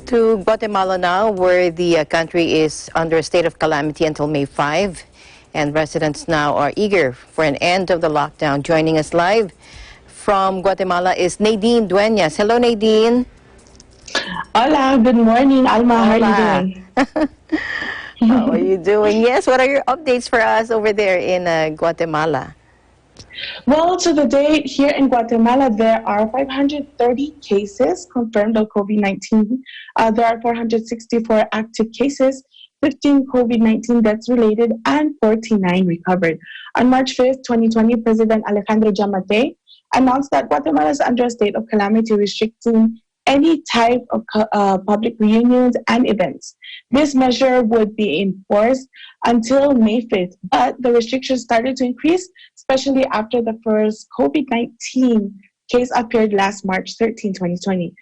To Guatemala now, where the country is under a state of calamity until May 5, and residents now are eager for an end of the lockdown. Joining us live from Guatemala is Nadine Dueñas. Hello, Nadine. Hola, good morning, Alma. How are you doing? How are you doing? Yes, what are your updates for us over there in Guatemala? Well, to the date, here in Guatemala, there are 530 cases confirmed of COVID-19. There are 464 active cases, 15 COVID-19 deaths related, and 49 recovered. On March 5th, 2020, President Alejandro Yamatei announced that Guatemala is under a state of calamity, restricting any type of public reunions and events. This measure would be enforced until May 5th, but the restrictions started to increase, especially after the first COVID-19 case appeared last March 13, 2020.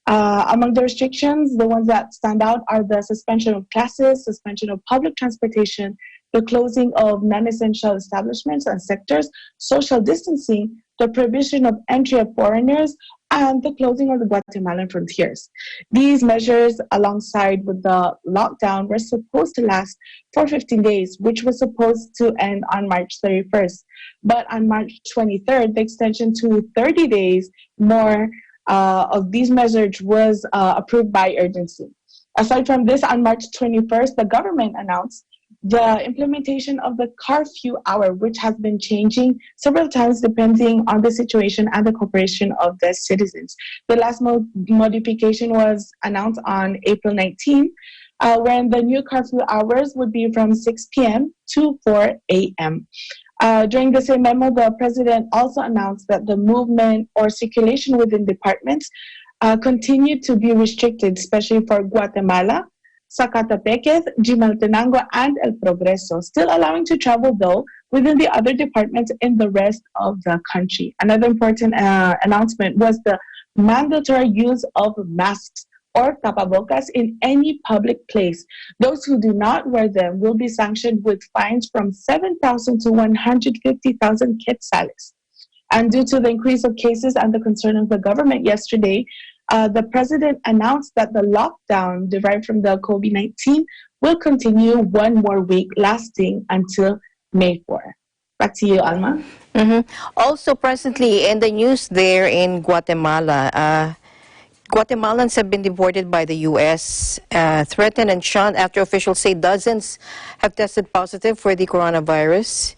Among the restrictions, the ones that stand out are the suspension of classes, suspension of public transportation, the closing of non-essential establishments and sectors, social distancing, the prohibition of entry of foreigners, and the closing of the Guatemalan frontiers. These measures, alongside with the lockdown, were supposed to last for 15 days, which was supposed to end on March 31st. But on March 23rd, the extension to 30 days more of these measures was approved by urgency. Aside from this, on March 21st, the government announced the implementation of the curfew hour, which has been changing several times depending on the situation and the cooperation of the citizens. The last modification was announced on April 19, when the new curfew hours would be from 6 p.m. to 4 a.m. During the same memo, the president also announced that the movement or circulation within departments continued to be restricted, especially for Guatemala, Zacatepeques, Jimaltenango, and El Progreso, still allowing to travel, though, within the other departments in the rest of the country. Another important announcement was the mandatory use of masks or tapabocas in any public place. Those who do not wear them will be sanctioned with fines from 7,000 to 150,000 quetzales. And due to the increase of cases and the concern of the government yesterday, the president announced that the lockdown derived from the COVID-19 will continue one more week, lasting until May 4. Back to you, Alma. Also, presently in the news there in Guatemala, Guatemalans have been deported by the U.S., threatened and shunned after officials say dozens have tested positive for the coronavirus,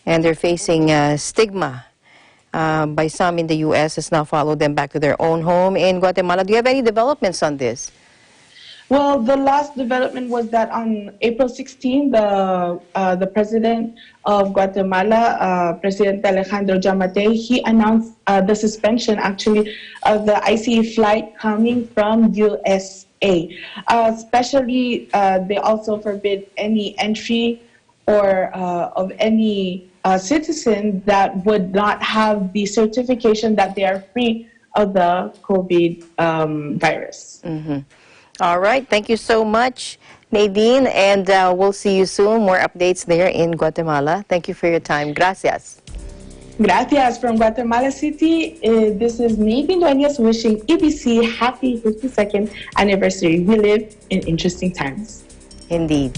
and they're facing stigma by some in the U.S. has now followed them back to their own home in Guatemala. Do you have any developments on this? Well, the last development was that on April 16, the president of Guatemala, President Alejandro Yamatei, he announced the suspension, actually, of the ICE flight coming from USA. Especially, they also forbid any entry or of any citizen that would not have the certification that they are free of the COVID virus. All right. Thank you so much, Nadine, and we'll see you soon. More updates there in Guatemala. Thank you for your time. Gracias. Gracias. From Guatemala City, this is Nadine Dueñas wishing EBC happy 52nd anniversary. We live in interesting times. Indeed.